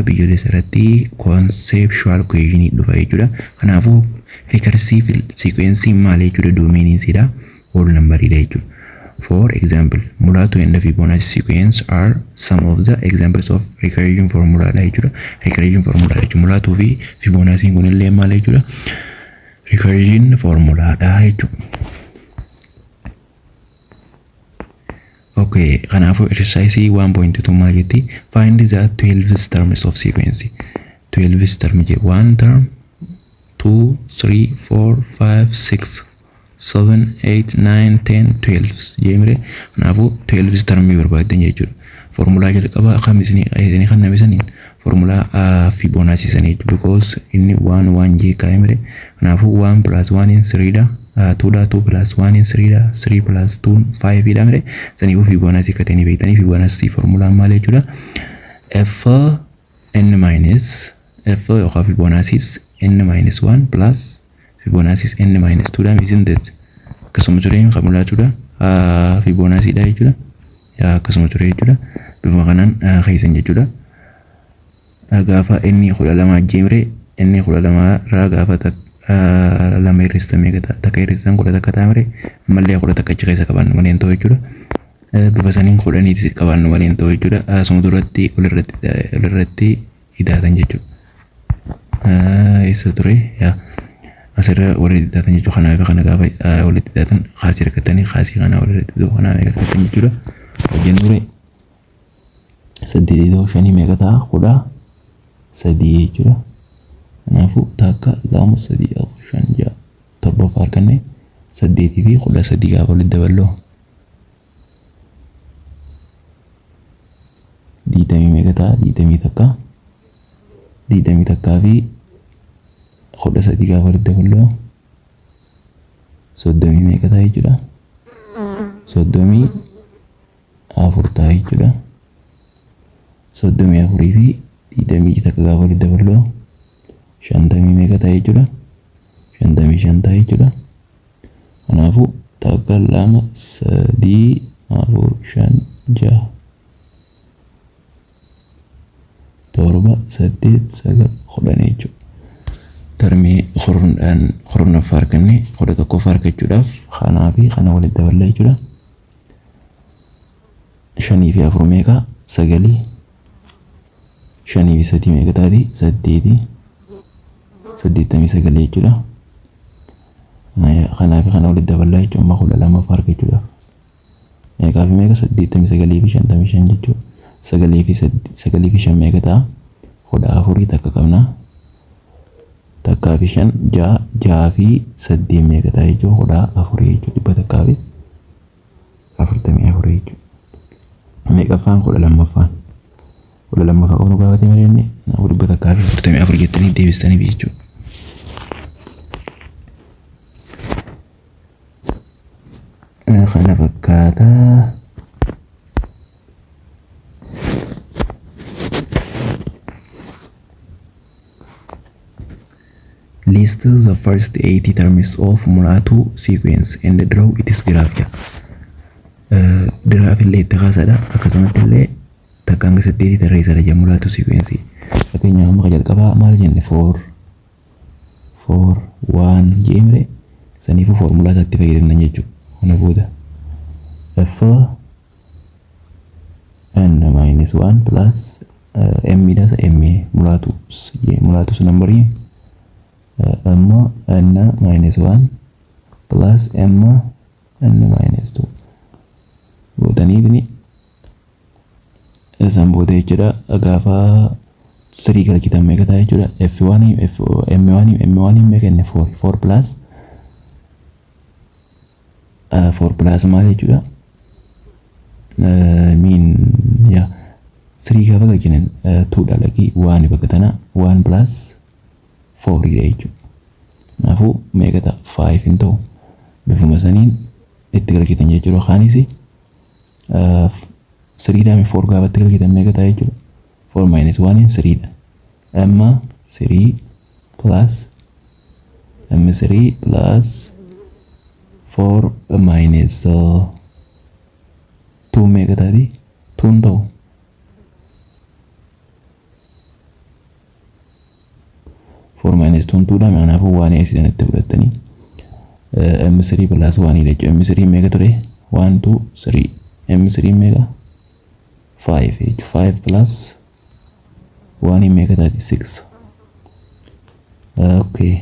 biyyoolessa irratti conceptual cohesion dhufa jechuudha. Kanaafuu recursive sequence maal jechuudha domainisiidha whole numberidha jechuudha. For example, Mulatu and the Fibonacci sequence are some of the examples of recursion formula jechuudha. Recursion formula jechuudha. Mulatu fi Fibonacci kun illee maal jechuudha? Recursion formula dha jechuudha. Okay, kanaafuu exercise 1.2 maal jetti? Find the 12 terms of sequence. 12 term je 1 term 2 3 4 5 6 7 8 9 10 12 jemre kanaafuu 12 term barbaadan jechuudha. Formula jalqaba khamisni ayedani khannamisanin formula Fibonacci sani because inni 1 1 je kaimre kanaafuu 1 plus 1 in 3 da 2 da 2 plus 1 in 3 da 3 plus 2 5 da mre sani Fibonacci katani beitani Fibonacci formula maal jechuudha? F n minus f yoqa Fibonacci n minus 1 plus Fibonacci n minus 2 dha isn't it? Akkasuma ture qabulaa jechuudha. Fibonacci dha jechuudha. Akkasuma ture jechuudha. Bifuma kanaan keessan jechuudha. Gaafa inni 12 jemre inni 12 irraa gaafa lama irristame takka irristan 10 takka taamre ammallee 10 takka achi keessa qabannu malee ta'u jechuudha. Bifa saniin 10 qabannu malee ta'u jechuudha. Asuma duratti olirratti hidhaatan jechuudha. Isa ture yaa asirra walitti hidhaatan jechuudha. Kanaaf kana gaafa walitti hidhaatan kaasii rakkatanii kaasii kana walitti hidhatu kanaaf rakkatan jechuudha. Hojjennure 8 meeqa ta'a? 13 jechuudha. Kanaafuu takka 2 3 4 5 6 7 farqanne 8 fi 13 gaafa walitti daballu 20 meeqa ta'a? 20 takka 20 takkaa fi 13 gaafa walitti daballu 30 meeqa ta'a jechuudha. 34 ta'a jechuudha. 34 fi 20 takka gaafa walitti daballu 50 meeqa ta'a jechuudha. 55 ta'a jechuudha. Kanaafuu takka 2 3 4 5 6 torba 8 9 10 jechuudha. Termii qorna farqanne qoda tokko farqachuudhaaf kanaa fi kana walitti daballa jechuudha. 5 fi 4 meeqa? 9 5 fi 3 meeqa taati? 8 89 jechuudha. Kanaa fi kana walitti daballa jechuudha. Amma 12 farqachuudhaaf meeqa fi meeqa? 89 fi 55 jechuudha. 9 fi 5 meeqa ta'a? 14 takka qabna. Takkaa fi 5 6 fi 8 meeqa ta'a jechuudha? 14 jechuudha. Dhibba takkaa fi 44 jechuudha. Meeqaffaan 12ffaan 12ffaa qofa gaafate malee inni dhibba takkaa fi 44 jettanii deebistanii jechuudha. Kana fakkaataa. List the first 80 terms of Mulatu sequence and draw its graph. Graph illee itti kaasadha. Akkasumatti illee takka hanga 8 tarreessadha jedha Mulatu sequence. Fakkeenyaaf amma jalqabaa maal jenne 4 1 jemre saniifuu formulaa isaatti fayyadamna jechuudha. Kana booda f n minus 1 plus m das m Mulatus numberii m n minus 1 plus m n minus 2 bootanii bini isaan booda jechuudha. Gaafa 3 galchitan meeqa ta'a jechuudha? m1 meeqa inni 4 plus 4 plus maal jechuudha? Mean ya 3 gaafa galchinan 2 dhalaqii 1 bakka tana 1 plus 4 jechuudha. Kanaafuu meeqa ta'a? 5 hin ta'u. Bifuma saniin itti galchitan jechuudha. Kaanis 3 daami 4 gaafa itti galchitan meeqa ta'a jechuudha? 4 minus 1 in 3 dha. M 3 plus M3 plus 4 minus 2 meeqa taati? 2 hin ta'u. 4 minus 2 2 dha kanaafuu 1 asiin itti fudhattanii m3 plus 1 jechuudha. m3 meeqa ture 1 2 3 m3 meeqa 5 jechuudha. 5 plus 1 meeqa taati 6. Okay,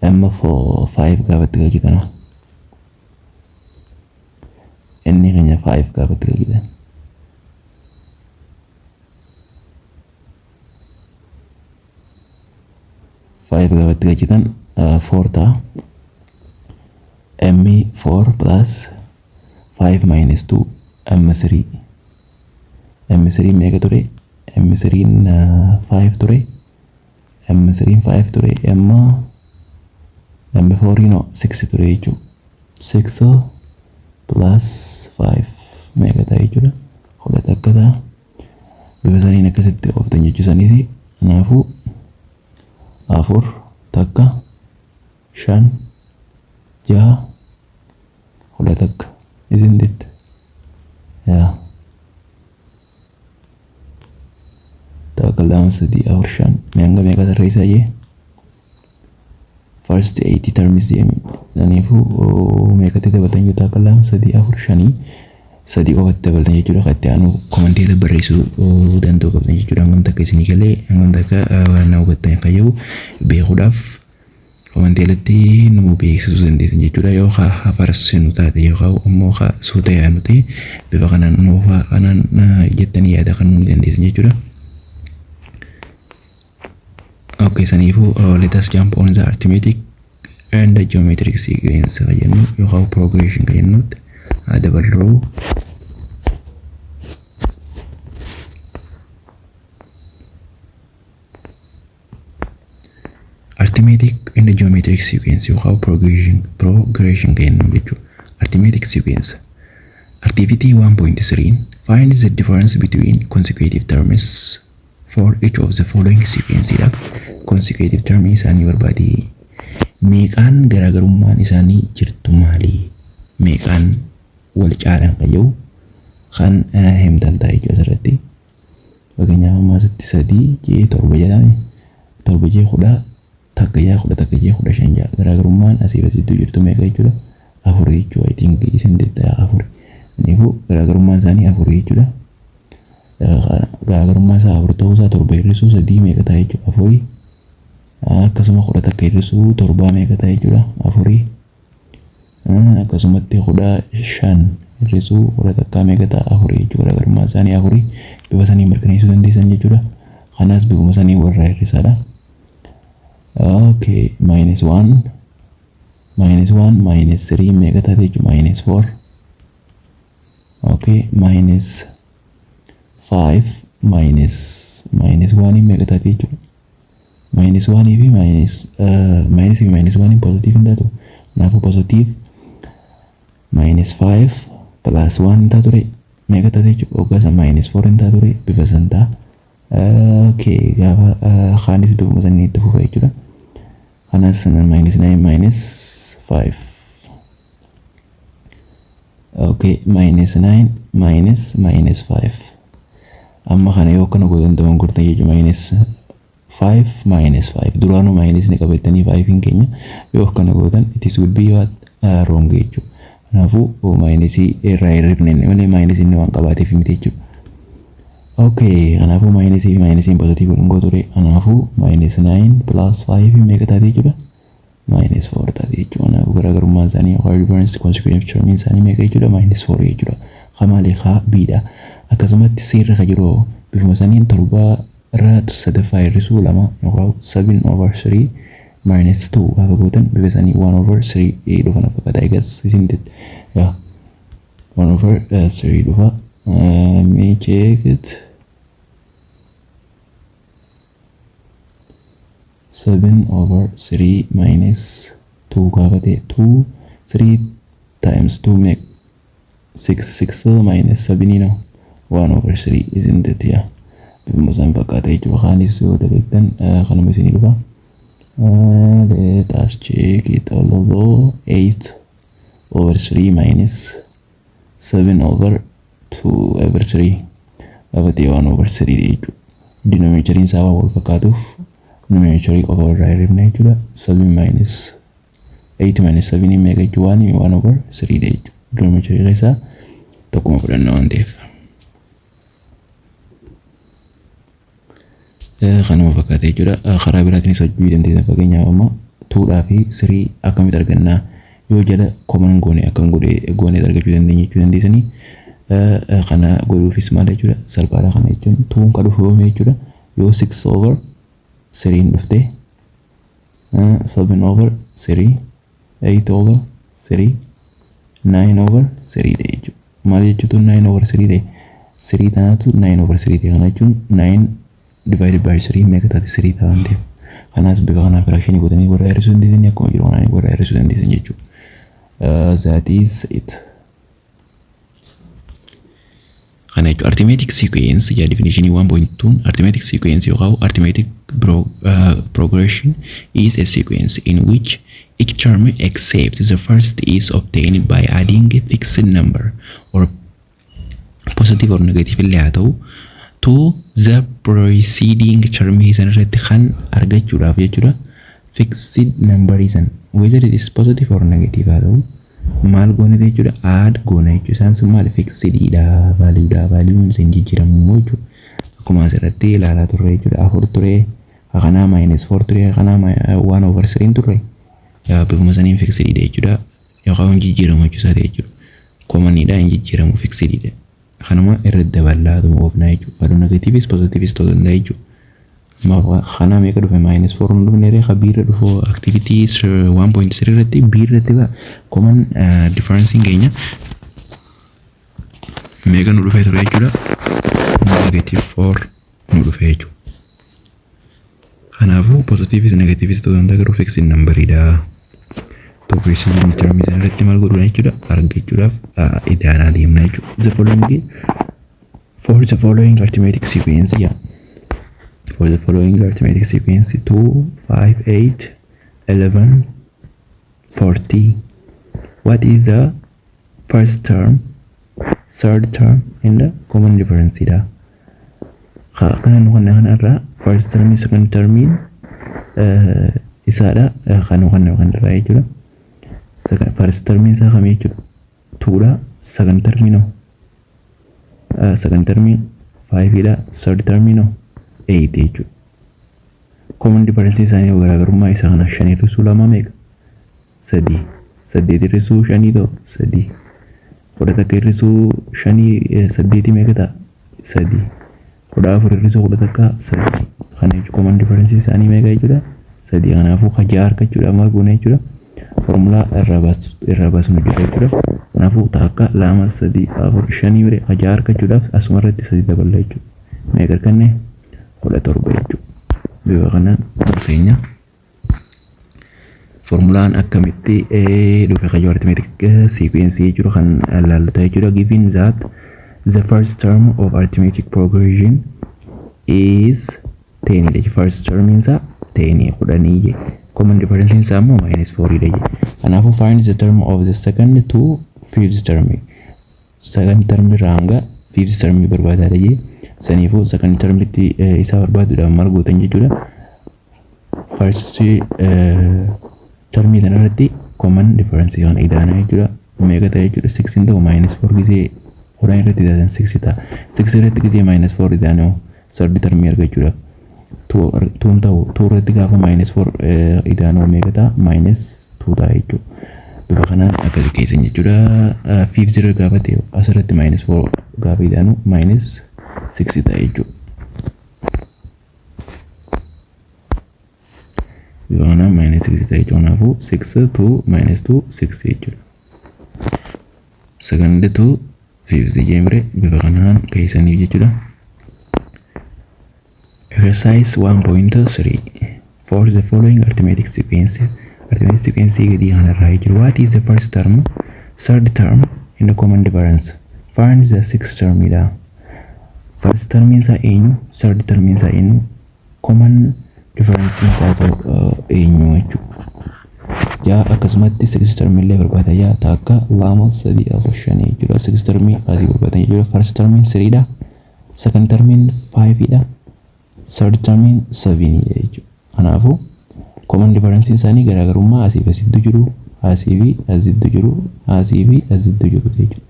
m4 5 gaafatti gajitan inni keenya 5 gaafatti gajitan gaafatti gajitan 4 ta'a. m4 plus 5 minus 2 m3 meeqa ture m3 5 ture m3 5 ture m4 no 6 ture jechuudha. 6 plus 5 meeqa ta'a jechuudha. Kudha takka ta'a. Bifa saniin akkasitti ooftan jechuu saniiti. Kanaafuu 4 takka 5 6 kudha takka isn't it? Yeah. Takka lama sadii afur shan meeqa meeqa tarreessaa jee first 80 terms deemi. Kanaafuu meeqatti dabalatan yoo takka lama sadii afur shanii sadii qofatti dabalatan jechuudha. Kan itti aanu komanteela barreessuu danda'u qabdan jechuudha. Hanga takka isinii galee hanga takka waan hubattan qayyuu beekuudhaaf komanteelatti nu beeksisuu dandeessan jechuudha. Yoo hafarsinu taate yookaan immoo suuta yaanuti bifa kanaan nuufa kanaan jettanii yaada kan nu dandeessan jechuudha. Okay, saniifu let us jump on the arithmetic and the geometric sequence kajennu yookaan progression kajennutti dabalruu arithmetic and the geometric sequence yookaan progression kajennu jechuudha. Arithmetic sequence activity 1.3 find the difference between consecutive terms for each of the following sequences. Consecutive terms isaanii barbaade meeqaan garaagarummaan isaanii jirtu maali? Meeqaan wal caalan qayyuu kan himtan ta'a jechuudha asirratti. Fakkeenyaaf ammaasitti 3 jee 7 jedhame 7 jee 10 takka jee 10 takka jee 15 jaa garaagarummaan asii asitti jirtu meeqa jechuudha? 4 jechuudha. I think isin deddaa 4. Kanaafuu garaagarummaan isaanii 4 jechuudha. Garaagarummaa isaa 4 ta'uu isaa 7 hir'isuu 3 meeqa ta'a jechuudha? 4. Akkasuma 10 takka hir'isuu 7 meeqa ta'a jechuudha? 4. Akkasumatti 15 hir'isuu 10 takka meeqa ta'a? 4 jechuudha. Garaagarummaa isaanii 4 bifa sanii mirkaneessuu dandeessan jechuudha. Kanaas bifuma sanii warra hir'isaadha. Okay, minus 1 minus 3 meeqa ta'a jechuudha? Minus 4. Okay, minus 5 minus 1 meeqa ta'a jechuudha? Minus 1 fi minus 1 positive hin taatu. Kanaafuu positive minus 5 plus 1 ta'a ture meeqa ta'a jechuudha? Oggasa minus 4 hin ta'a ture bifa san ta'a. Okay, gaafa kaanis bifuma sanii itti fufa jechuudha. Kanas minus 9 minus 5. Okay, minus 9 minus 5. Amma kana yoo kana godhan ta'an gurtan jechuudha. Minus 5 minus 5 duraanuu minus ni qabatanii 5 hin keenya yoo kana godhan it is will be wrong jechuudha. Kanaafuu minus irraa hirrifne malee minus inni waan qabaateef miti jechuudha. Okay, kanaafuu minus positive godhan gooture. Kanaafuu minus 9 plus 5 meeqa taate jechuudha? Minus 4 taate jechuudha. Kanaafuu garaagarummaan isaanii yookaan difference consecutive term isaanii meeqa jechuudha? Minus 4 jechuudha. Kamaalee haa biidha. Akkasumatti sirra ka jiru bifuma saniin 7 irraa 3 hir'isuu 2 yookaan 7/3 minus 2 gaafa gootan bifa sanii 1/3 dhufa nafa kadhaa eegas isin yaa 1/3 dhufa. Me check it. 7/3 minus 2 gaafa ta'e 2 3 times 2 make 6 minus 7 now 1/3 isn't it? Yeah. Bifuma san fakkaata jechuudha. Kaanis yoo dalagdan kanuma isinii dhufa. Let us check it although 8/3 minus 7/2/3 gaafa ta'e 1/3 jechuudha. Denominatorin isaa waan wal fakkaatuuf numerator override irraa jechuudha 7 minus 8 minus 7 meeqa jechuun 1 over 3 dha jechuudha. Numerator keessaa tokkuma fudhanna waan ta'eef. Kanuma fakkaata jechuudha. Karaa biraatiin isa hojjechuu dandeessan fakkeenyaaf amma 2 fi 3 akkamitti argannaa yoo jala common goone akkam goone argachuu dandeenya jechuu dandeessanii. Kana godhuufis maal jechuudha salphaadha kana jechuun 2 kan dhufu jechuudha yoo 6 over 3 dhufte 7 over 3 8 over 3 9 over 3 dha jechuudha. Maal jechuun 9 over 3 dha 3 taatu 9 over 3 dha kana jechuun 9 divided by 3 meeqa taati 3 ta'an ta'e. Kanaas bifa kanaan fraction godhanii warra hir'isuu dandeessan akkuma jiru kanaan warra hir'isuu dandeessan jechuudha. That is it. Kana jechuun arithmetic sequence ya definition 1.2 arithmetic sequence yookaan arithmetic progression is a sequence in which each term except the first is obtained by adding a fixed number or positive or negative letter to the preceding term irratti kan argachuudhaaf jechuudha. Fixed number isan whether it is positive or negative haa ta'u maal goone jechuudha add goone jechuudha. Isaan sun maal fixed dha value hin jijjiiramu jechuudha. Akkuma asirratti ilaalaa turre jechuudha 4 ture kanaa -4 ture kanaa 1 over 3 ture bifuma saniin fixed dha jechuudha. Yookaan hin jijjiiramu jechuudha. Common dha hin jijjiiramu fixed dha. Kanuma irra dabalaa oofna jechuudha. Value negative is positive is total dha jechuudha. Kana meeqa dhufe -4 nu dhufne reeqa biirra dhufu activities 1.3 irratti biirratti common difference keenya meeqa nu dhufe ture jechuudha -4 nu dhufe jechuudha. Kanaafuu positive is negative is total garuu fixed number dha. Progression term irratti maal godhuna jechuudha argachuudhaaf idaanaa deemna jechuudha. For the following arithmetic sequence for the following arithmetic sequence 2, 5, 8, 11, 40. What is the first term, third term, and the common difference? First term is second term isada first term is 2 second term second term 5 third term 8 jechuudha. Common difference isaanii garaagarummaa isaa kana 5 irrisuu 2 meeqa 3 8 irrisuu 5 ta'u 3 11 irrisuu 5 8 meeqa ta'a 3 14 irrisuu 11 3 kana jechuudha. Common difference isaanii meeqa jechuudha 3. Kanaafuu hajaa argachuudhaaf maal goona jechuudha formulaa irraa baasnu jechuudha. Kanaafuu takka 2 3 4 5 bire hajaa argachuudhaaf asuma irratti 3 daballa jechuudha. Meeqa arganne 17 jechuudha. Bifa kanaan keenya formulaan akkamitti dhufe qayyoo arithmetic sequence jechuudha kan ilaallu jechuudha. Given that the first term of arithmetic progression is 10 dha. First term isaa 10 10 common difference isaa immoo -4 dha. Kanaafuu find the term of the second to fifth term. Second term irraa hanga fifth term barbaadaadha jee saniifuu second term itti isaa barbaaduudhaaf maal gootan jechuudha. First term irratti common difference kan idaana jechuudha. Meeqa ta'e jechuudha 6 ta'u -4 gisee hodhaan irratti idaatan 6 ta'a. 6 irratti gisee -4 idaanoo third term argachuudhaaf 2 ta'u 2 irratti gaafa -4 idaanoo meeqa ta'a -2 ta'a jechuudha. Bifa kanaan akkasii keessan jechuudha. Fifth zero gaafa ta'e asirratti -4 gaafa idaanoo -6 ta'a jechuudha. Bifa kanaan -6 ta'a jechuudha. Kanaafuu 6 2 -2 6 jechuudha. Second to fifth jeemre bifa kanaan keessaniif jechuudha. Exercise 1.3 for the following arithmetic sequence gadi kanarraa jechuudha. What is the first term, third term, and the common difference? Find the sixth term dha. First term isaa eenyu, third term isaa eenyu, common difference isaa eenyu jechuudha. Jaa akkasumatti sixth term illee barbaada. Jaa takka 2 3 4 5 jechuudha. Sixth term asii barbaada jechuudha. First term 3 dha. Second term 5 dha. Third term 7 dha jechuudha. Kanaafuu common difference isaanii garaagarummaa asii fi asitti jiru, asii fi asitti jiru, asii fi asitti jiru jechuudha.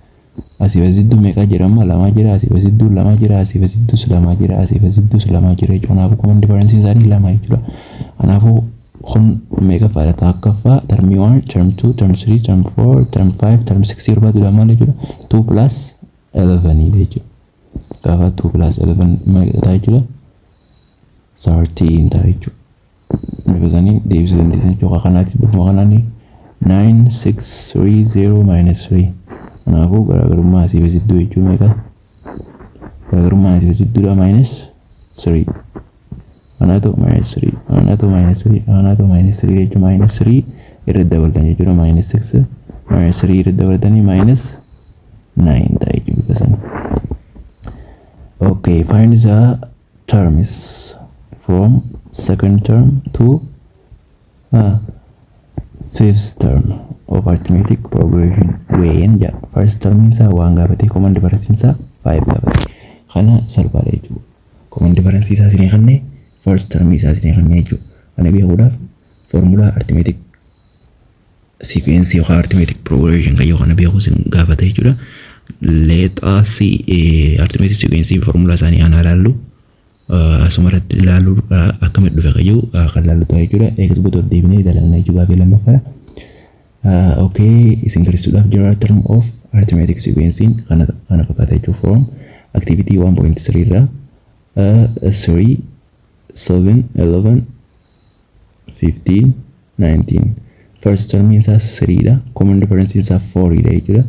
Asii fi asitti meeqa jedhama? Lama jira. Asii fi asitti lama jira. Asii fi asitti lama jira. Asii fi asitti lama jira jechuudha. Kanaafuu common difference isaanii lama jechuudha. Kanaafuu kun meeqa fayyada? Takkaffaa term 1, term 2, term 3, term 4, term 5, term 6 irraa jedhama jechuudha. 2 plus 11 jechuudha. Gaafa 2 plus 11 meeqa ta'a jechuudha? 13 ta'a jechuudha. Nifasanii deebisuu dandeessan jechuudha. Kanaatti bifuma kanaanii 9, 6, 3, 0, minus 3. Kanaafuu garaagarummaa asii fi asitti jechuun meeqa? Garaagarummaa asii fi asitti minus 3. Kanaatu minus 3. Kanaatu minus 3. Kanaatu minus 3 jechuun minus 3 irra dabaltan jechuudha. Minus 6 minus 3 irra dabaltanii minus 9 ta'a jechuudha bifa sana. Okay, find the terms from second term to fifth term of arithmetic progression when the first term isa waan gaafate common difference isa 5 gaafate. Kana salphaadha jechuudha. Common difference isa isinii kanne first term isa isinii kanne jechuudha. Kana beekuudhaaf formula arithmetic sequence yookaan arithmetic progression kan yookaan beekuu isin gaafate jechuudha. Let us see arithmetic sequence formula isaanii ana ilaallu. Asumarratti ilaaluu akkamitti dhufe qayyuu kan ilaallu ta'e jechuudha. Eegas gootota deebinee dalagna jechuudha gaaffii lammaffaa. Okay, isin garsiisuudhaaf general term of arithmetic sequence kana fakkaata jechuudha. From activity 1.3 irraa 3, 7, 11, 15, 19. First term isaa 3 dha. Common difference isaa 4 dha jechuudha.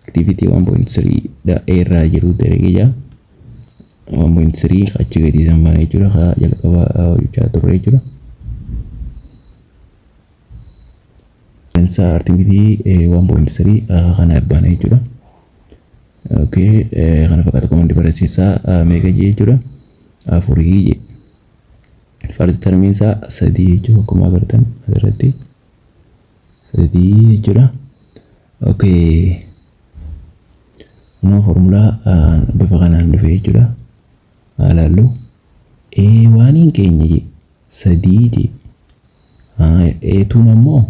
Activity 1.3 dha irraa jiru deregeja 1.3 achi gadi sambana jechuudha. Haa jalqaba hojjechaa turre jechuudha. Arithmetic 1.3 kana ebbana jechuudha. Okay, kana fakkaata common difference isaa meeqa jechuudha? 4 first term isaa 3 jechuudha. Akkuma agartan asirratti 3 jechuudha. Okay, no formula bifa kanaan dhufe jechuudha. Ilaallu A1 keenya je 3 je A2 ammoo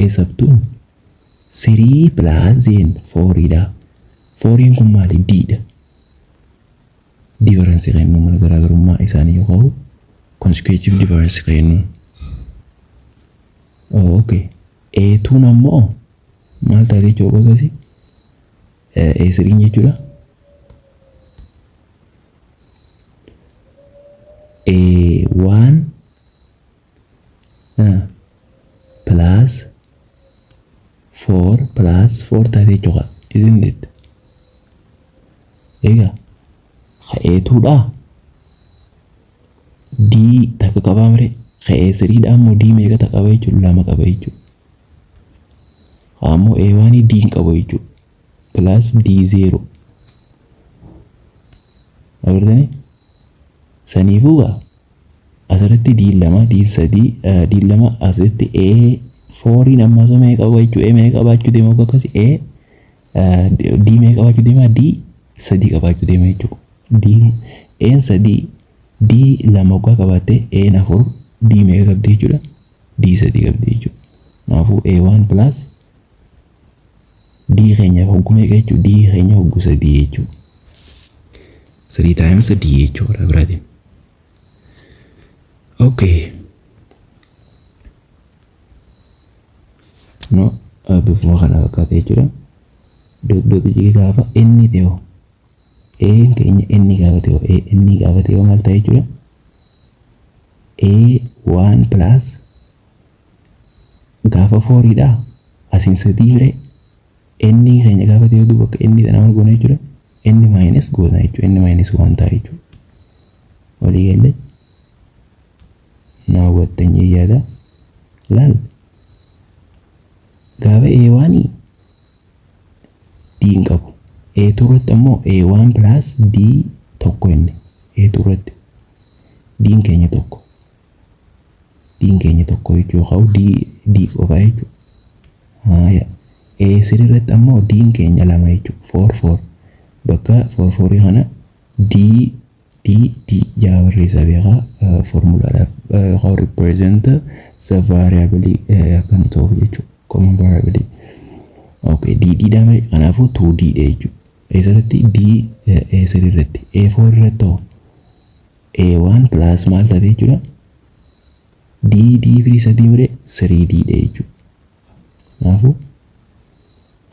A sub 2 3 plus zen 4 dha. 4 kun maali? D dha. Difference kennu mana garaagarummaa isaanii yoo ta'u consecutive difference kennu. Okay, A2 ammoo maal taatee jechuudha gosi? A3 jechuudha. A1 plus 4 plus 4 taatee jechuudha. Isn't it? Egaa A2 dha. D takka qabaa mire. A3 dha ammoo D meeqa takka qaba jechuudha? Lama qaba jechuudha. Ammoo A1 D hin qabu jechuudha. Plus D0. Agartanii? Saniifuu asirratti D2, D3, D2 asirratti A4 ammasoo meeqa qaba jechuudha? A meeqa qabaachuu deema akkasii? D meeqa qabaachuu deema? D3 qabaachuu deema jechuudha. A3 D2 qabaate A4 D meeqa qabdi jechuudha? D3 qabdi jechuudha. Kanaafuu A1 plus D keenya hogguu meeqa jechuudha? D keenya hogguu 3 jechuudha. 3 times D jechuudha biraatiin. Okay. No, bifuma kana fakkaata jechuudha. Dot gaafa inni ta'u keenya inni gaafa ta'u maal ta'a jechuudha? A1 plus gaafa 4 dha. Asiin 3 bire inni keenya gaafa ta'u duuba akka inni kana maal goona jechuudha? Inni minus goona jechuudha. Inni minus 1 ta'a jechuudha. Walii galee na hubattan yaada laal gaafa A1 D hin qabu. A2 irratti ammoo A1 plus D tokko inni A2 irratti D keenya tokko jechuudha. D qofa jechuudha. Haaya A3 irratti ammoo D keenya lama jechuudha. 4 bakka 4 kana D D jabarreessa beekaa formulaadhaaf how represent the variable kan ta'uuf jechuudha. Common variable. Okay, D dha malee kanaafuu 2D dha jechuudha. Eessatti D A3 irratti A4 irratti A1 plus maal ta'e jechuudha. D3 sadii mire 3D dha jechuudha. Kanaafuu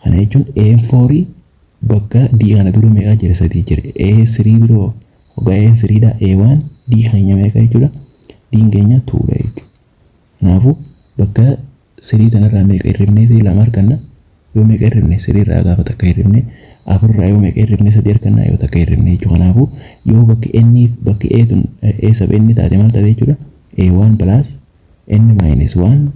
kana jechuun A4 bakka D kana dura meeqa jira sadii jira. A3 biroo hoggaa A3 dha A1 D keenya meeqa jechuudha. D keenya 2 dha jechuudha. Kanaafuu bakka 3 tanarraa meeqa hirribnee ta'e lama arganna. Yoo meeqa hirribne 3 irraa gaafa takka hirribne 4 irraa yoo meeqa hirribne 3 arganna yoo takka hirribne jechuudha. Kanaafuu yoo bakki A tun A sab N taate maal taate jechuudha. A1 plus N minus 1